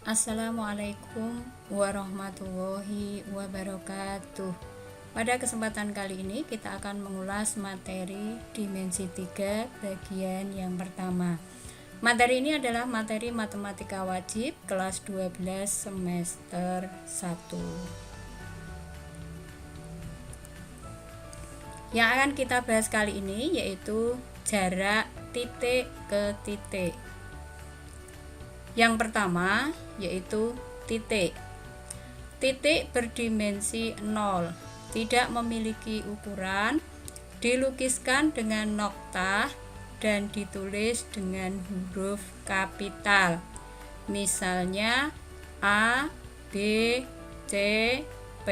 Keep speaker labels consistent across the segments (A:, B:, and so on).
A: Assalamualaikum warahmatullahi wabarakatuh. Pada kesempatan kali ini kita akan mengulas materi dimensi 3 bagian yang pertama. Materi ini adalah materi matematika wajib kelas 12 semester 1. Yang akan kita bahas kali ini yaitu jarak titik ke titik. Yang pertama yaitu titik. Titik berdimensi 0, tidak memiliki ukuran, dilukiskan dengan noktah dan ditulis dengan huruf kapital. Misalnya A, B, C, P,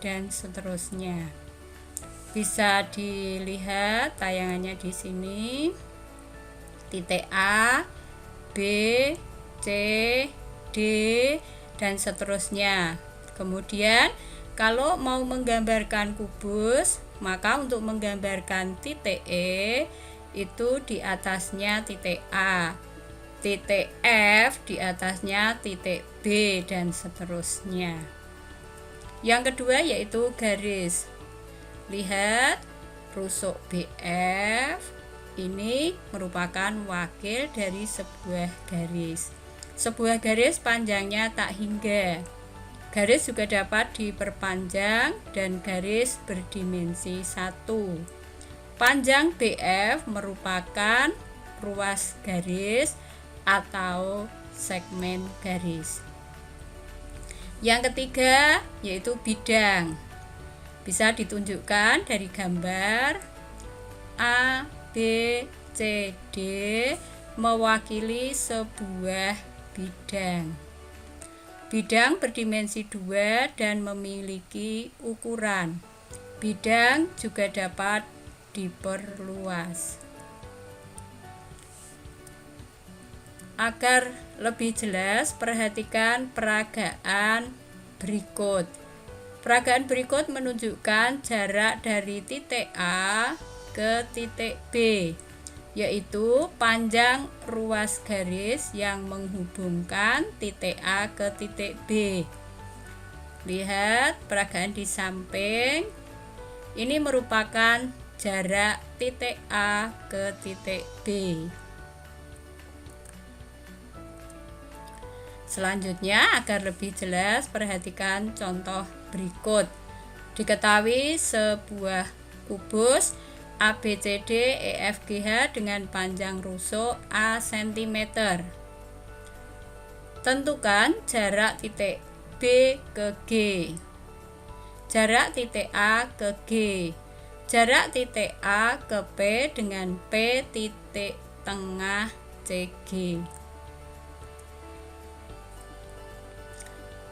A: dan seterusnya. Bisa dilihat tayangannya di sini. Titik A, B, C, D, dan seterusnya. Kemudian kalau mau menggambarkan kubus, maka untuk menggambarkan titik E itu di atasnya titik A, titik F di atasnya titik B, dan seterusnya. Yang kedua yaitu garis. Lihat rusuk BF ini merupakan wakil dari sebuah garis. Sebuah garis panjangnya tak hingga. Garis juga dapat diperpanjang dan garis berdimensi 1. Panjang BF merupakan ruas garis atau segmen garis. Yang ketiga yaitu bidang. Bisa ditunjukkan dari gambar A, B, C, D mewakili sebuah bidang. Bidang berdimensi 2 dan memiliki ukuran. Bidang juga dapat diperluas. Agar lebih jelas, perhatikan peragaan berikut. Peragaan berikut menunjukkan jarak dari titik A ke titik B, yaitu panjang ruas garis yang menghubungkan titik A ke titik B. Lihat peragaan di samping. Ini merupakan jarak titik A ke titik B. Selanjutnya, agar lebih jelas, perhatikan contoh berikut. Diketahui sebuah kubus ABCD EFGH dengan panjang rusuk A cm. Tentukan jarak titik B ke G, jarak titik A ke G, jarak titik A ke P dengan P titik tengah CG.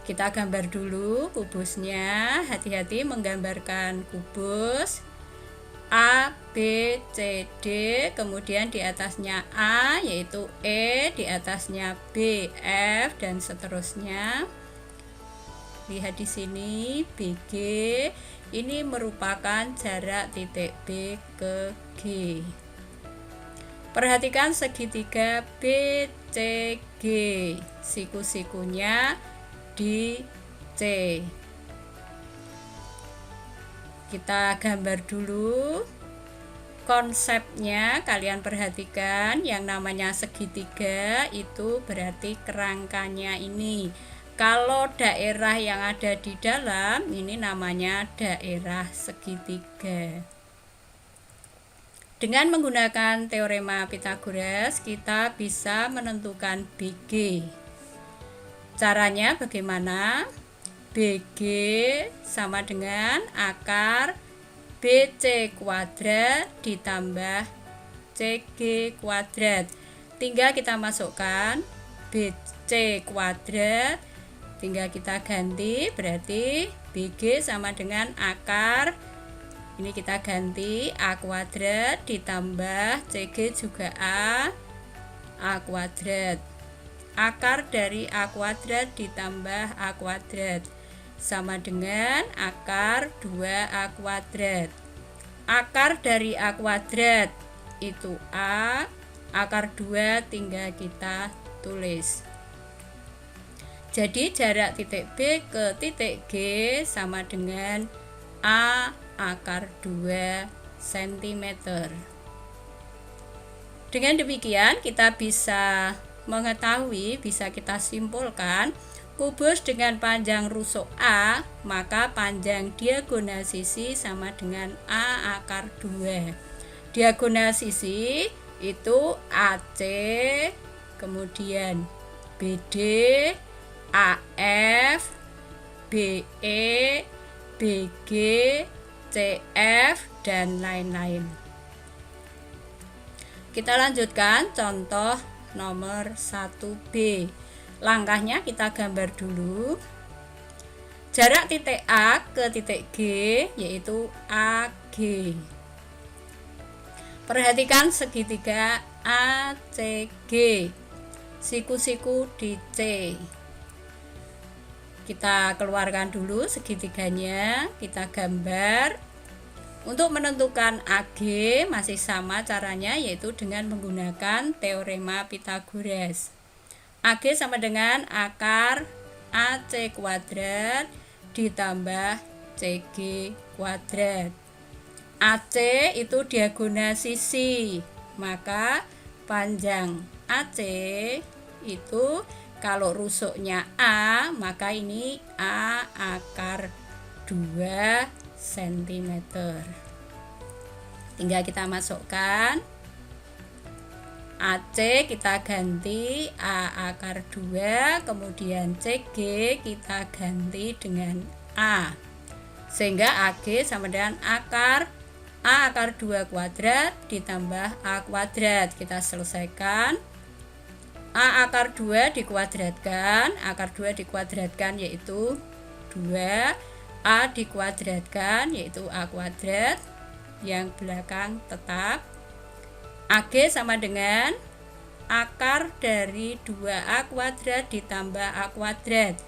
A: Kita gambar dulu kubusnya. Hati-hati menggambarkan kubus A, B, C, D, kemudian di atasnya A yaitu E, di atasnya B, F, dan seterusnya. Lihat di sini BG ini merupakan jarak titik B ke G. Perhatikan segitiga BCG, siku-sikunya di C. Kita gambar dulu konsepnya. Kalian perhatikan yang namanya segitiga itu berarti kerangkanya ini. Kalau daerah yang ada di dalam ini namanya daerah segitiga. Dengan menggunakan teorema Pythagoras kita bisa menentukan BG. Caranya bagaimana? BG sama dengan akar BC kuadrat ditambah CG kuadrat. Tinggal kita masukkan BC kuadrat, tinggal kita ganti, berarti BG sama dengan akar, ini kita ganti A kuadrat ditambah CG juga A kuadrat. Akar dari A kuadrat ditambah A kuadrat sama dengan akar 2A kuadrat. Akar dari A kuadrat itu A, akar 2 tinggal kita tulis. Jadi jarak titik B ke titik G sama dengan A akar 2 cm. Dengan demikian kita bisa mengetahui, bisa kita simpulkan kubus dengan panjang rusuk A, maka panjang diagonal sisi sama dengan A akar 2. Diagonal sisi itu AC, kemudian BD, AF, BE, BG, CF, dan lain-lain. Kita lanjutkan contoh nomor 1B. Langkahnya kita gambar dulu. Jarak titik A ke titik G yaitu AG. Perhatikan segitiga ACG, siku-siku di C. Kita keluarkan dulu segitiganya, kita gambar. Untuk menentukan AG masih sama caranya, yaitu dengan menggunakan teorema Pythagoras. AG sama dengan akar AC kuadrat ditambah CG kuadrat. AC itu diagonal sisi, maka panjang AC itu kalau rusuknya A, maka ini A akar 2 cm. Tinggal kita masukkan AC, kita ganti A akar 2, kemudian CG kita ganti dengan A, sehingga AG sama dengan akar A akar 2 kuadrat ditambah A kuadrat. Kita selesaikan. A akar 2 dikuadratkan, akar 2 dikuadratkan yaitu 2, A dikuadratkan yaitu A kuadrat, yang belakang tetap. AG sama dengan akar dari 2A kuadrat ditambah A kuadrat,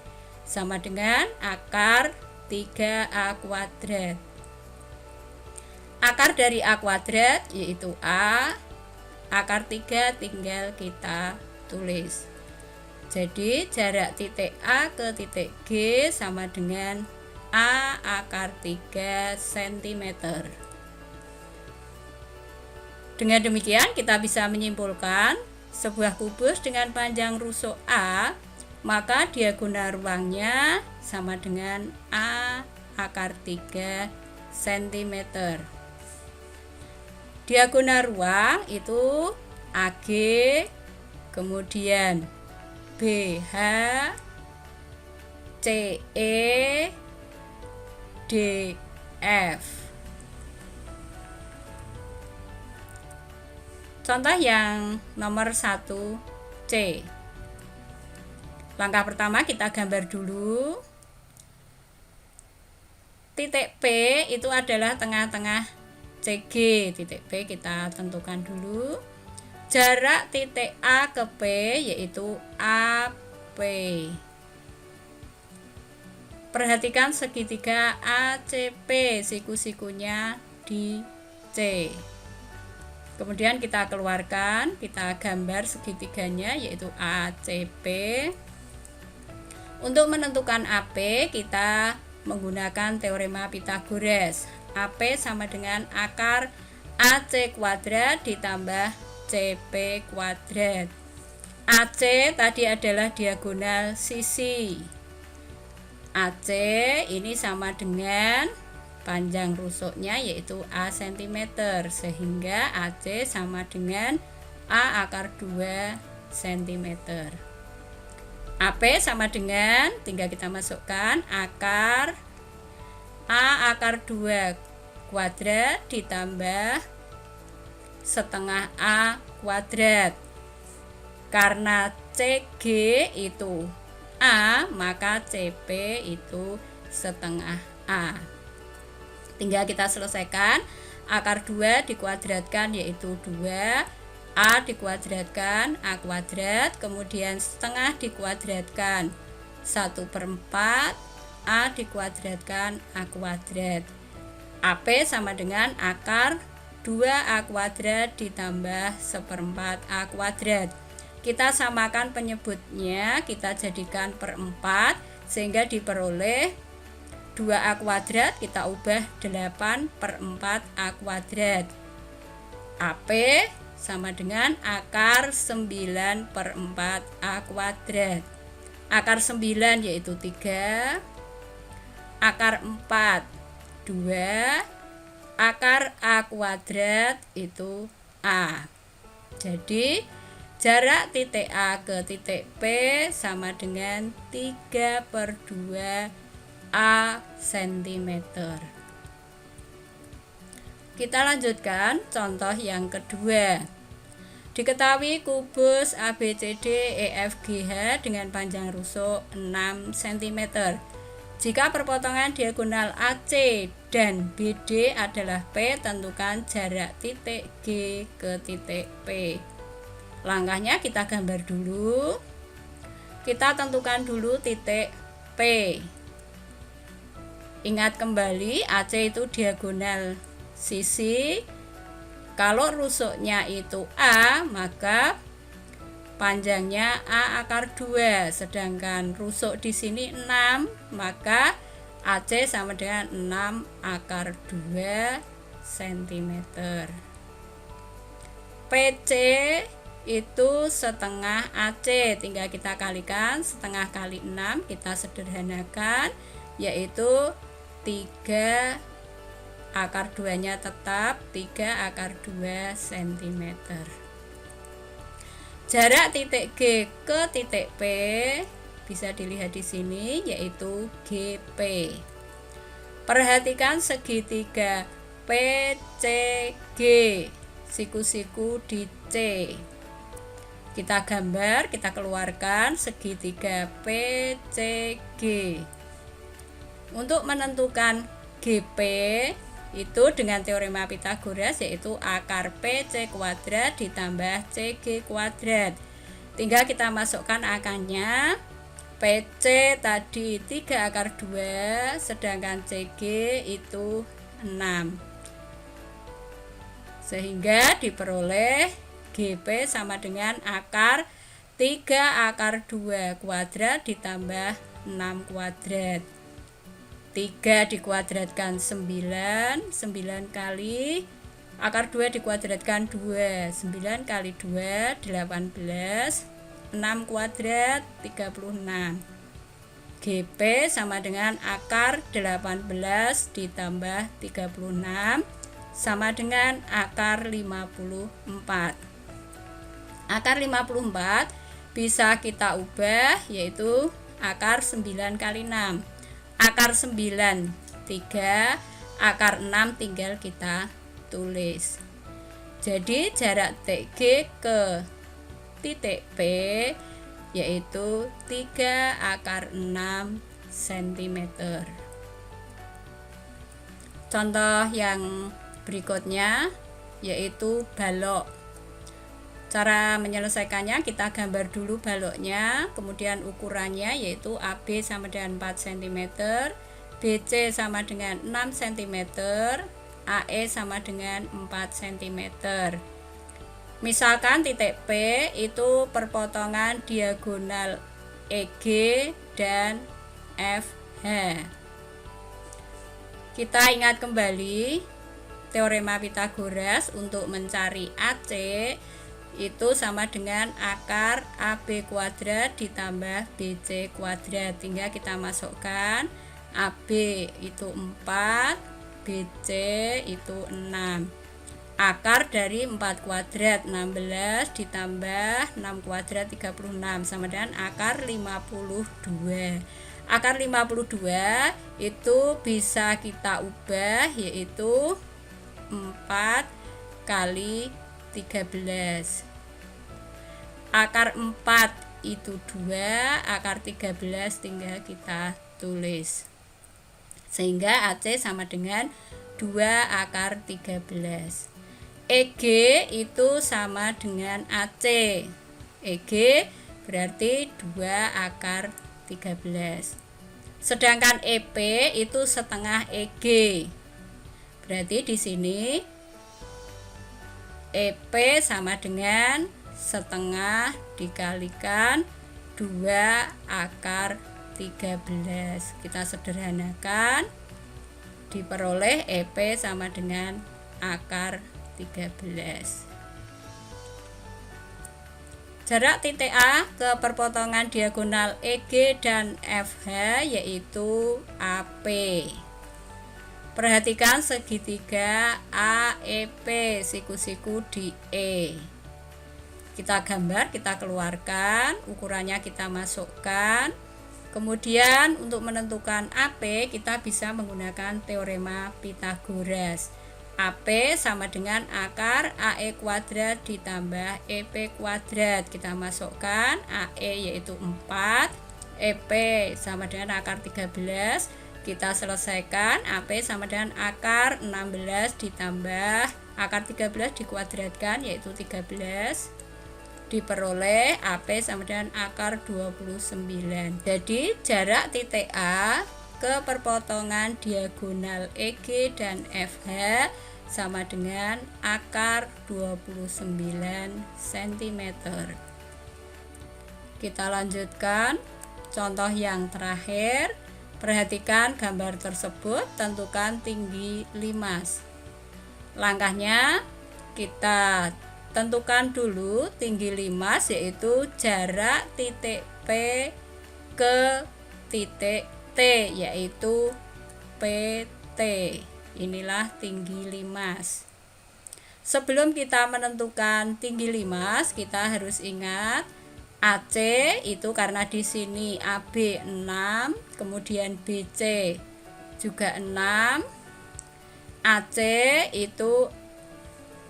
A: sama dengan akar 3A kuadrat. Akar dari A kuadrat yaitu A, akar 3 tinggal kita tulis. Jadi jarak titik A ke titik G sama dengan A akar 3 cm. Dengan demikian kita bisa menyimpulkan sebuah kubus dengan panjang rusuk A, maka diagonal ruangnya sama dengan A akar 3 cm. Diagonal ruang itu AG, kemudian BH, CE, DF. Contoh yang nomor 1C. Langkah pertama kita gambar dulu. Titik P itu adalah tengah-tengah CG. Titik P kita tentukan dulu. Jarak titik A ke P yaitu AP. Perhatikan segitiga ACP, siku-sikunya di C. Kemudian kita keluarkan, kita gambar segitiganya yaitu ACP. Untuk menentukan AP kita menggunakan teorema Pythagoras. AP sama dengan akar AC kuadrat ditambah CP kuadrat. AC tadi adalah diagonal sisi. AC ini sama dengan panjang rusuknya yaitu A cm, sehingga AC sama dengan A akar 2 cm. AP sama dengan, tinggal kita masukkan akar A akar 2 kuadrat ditambah setengah A kuadrat. Karena CG itu A, maka CP itu setengah A. Tinggal kita selesaikan. Akar 2 dikuadratkan yaitu 2, A dikuadratkan A kuadrat, kemudian setengah dikuadratkan 1/4, A dikuadratkan A kuadrat. AP sama dengan akar 2A kuadrat ditambah 1/4 A kuadrat. kita samakan penyebutnya, kita jadikan per 4 sehingga diperoleh 2A kuadrat, kita ubah 8 per 4A kuadrat. AP sama dengan akar 9 per 4A kuadrat. Akar 9 yaitu 3, akar 4 2, akar A kuadrat itu A. Jadi jarak titik A ke titik P sama dengan 3 per 2 A cm. Kita lanjutkan contoh yang kedua. Diketahui kubus ABCD EFGH dengan panjang rusuk 6 cm. Jika perpotongan diagonal AC dan BD adalah P, tentukan jarak titik G ke titik P. Langkahnya kita gambar dulu. Kita tentukan dulu titik P. Ingat kembali, AC itu diagonal sisi. Kalau rusuknya itu A, maka panjangnya A akar 2, sedangkan rusuk di sini 6, maka AC sama dengan 6 akar 2 cm. PC itu setengah AC, tinggal kita kalikan, setengah kali 6 kita sederhanakan, yaitu 3 akar 2 nya tetap 3 akar 2 cm. Jarak titik G ke titik P bisa dilihat di sini, yaitu GP. Perhatikan segitiga PCG, siku-siku di C. Kita gambar, kita keluarkan segitiga PCG. Untuk menentukan GP itu dengan teorema Pythagoras, yaitu akar PC kuadrat ditambah CG kuadrat. Tinggal kita masukkan akarnya. PC tadi 3 akar 2, sedangkan CG itu 6. Sehingga diperoleh GP sama dengan akar 3 akar 2 kuadrat ditambah 6 kuadrat. 3 dikuadratkan 9, 9 kali akar 2 dikuadratkan 2, 9 kali 2 18, 6 kuadrat 36. GP sama dengan akar 18 ditambah 36 sama dengan akar 54. Akar 54 bisa kita ubah, yaitu akar 9 kali 6. Akar 9 3, akar 6 tinggal kita tulis. Jadi jarak TG ke titik P yaitu 3 akar 6 cm. Contoh yang berikutnya yaitu balok. Cara menyelesaikannya, kita gambar dulu baloknya, kemudian ukurannya yaitu AB sama dengan 4 cm, BC sama dengan 6 cm, AE sama dengan 4 cm. Misalkan titik P itu perpotongan diagonal EG dan FH. Kita ingat kembali teorema Pythagoras untuk mencari AC itu sama dengan akar AB kuadrat ditambah BC kuadrat. Tinggal kita masukkan AB itu 4, BC itu 6. Akar dari 4 kuadrat 16 ditambah 6 kuadrat 36 sama dengan akar 52. Akar 52 itu bisa kita ubah, yaitu 4 kali 13. Akar 4 itu 2, akar 13 tinggal kita tulis. Sehingga AC sama dengan 2 akar 13. EG itu sama dengan AC. EG berarti 2 akar 13. Sedangkan EP itu setengah EG. Berarti di sini EP sama dengan setengah dikalikan 2 akar 13. Kita sederhanakan, diperoleh EP sama dengan akar 13. Jarak titik A ke perpotongan diagonal EG dan FH yaitu AP. Perhatikan segitiga AEP siku-siku di E. Kita gambar, kita keluarkan, ukurannya kita masukkan. Kemudian untuk menentukan AP kita bisa menggunakan teorema Pythagoras. AP sama dengan akar AE kuadrat ditambah EP kuadrat. Kita masukkan AE yaitu 4, EP sama dengan akar 13. Kita selesaikan, AP sama dengan akar 16 ditambah akar 13 dikuadratkan yaitu 13. Diperoleh AP sama dengan akar 29. Jadi jarak titik A ke perpotongan diagonal EG dan FH sama dengan akar 29 cm. Kita lanjutkan contoh yang terakhir. Perhatikan gambar tersebut, tentukan tinggi limas. Langkahnya kita tentukan dulu tinggi limas yaitu jarak titik P ke titik T yaitu PT. Inilah tinggi limas. Sebelum kita menentukan tinggi limas, kita harus ingat AC itu karena di sini AB 6, kemudian BC juga 6. AC itu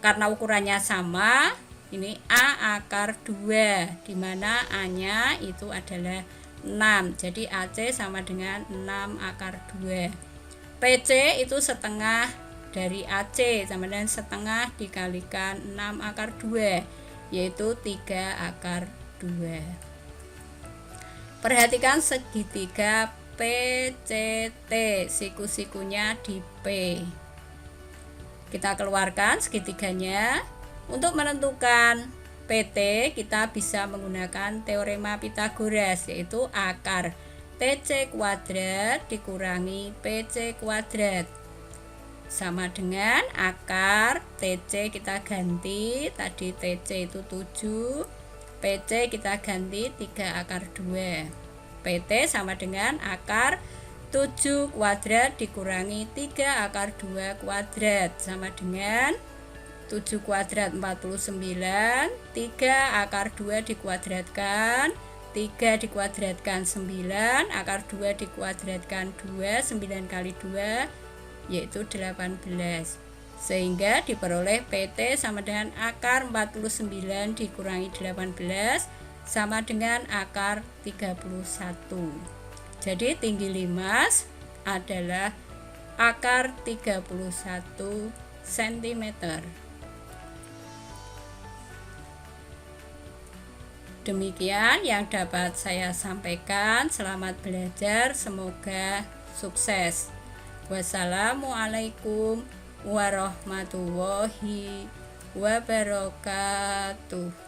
A: karena ukurannya sama, ini A akar 2, dimana A-nya itu adalah 6. Jadi AC sama dengan 6 akar 2. PC itu setengah dari AC, sama dengan setengah dikalikan 6 akar 2, yaitu 3 akar 2. Perhatikan segitiga PCT, siku-sikunya di P. Kita keluarkan segitiganya. Untuk menentukan PT kita bisa menggunakan teorema Pythagoras yaitu akar TC kuadrat dikurangi PC kuadrat sama dengan akar TC kita ganti, tadi TC itu 7, PC kita ganti 3 akar 2. PT sama dengan akar 7 kuadrat dikurangi 3 akar 2 kuadrat sama dengan 7 kuadrat 49, 3 akar 2 dikuadratkan, 3 dikuadratkan 9, akar 2 dikuadratkan 2, 9 kali 2 yaitu 18. Sehingga diperoleh PT sama dengan akar 49 dikurangi 18 sama dengan akar 31. Jadi tinggi limas adalah akar 31 cm. Demikian yang dapat saya sampaikan. Selamat belajar, semoga sukses. Wassalamualaikum warahmatullahi wabarakatuh.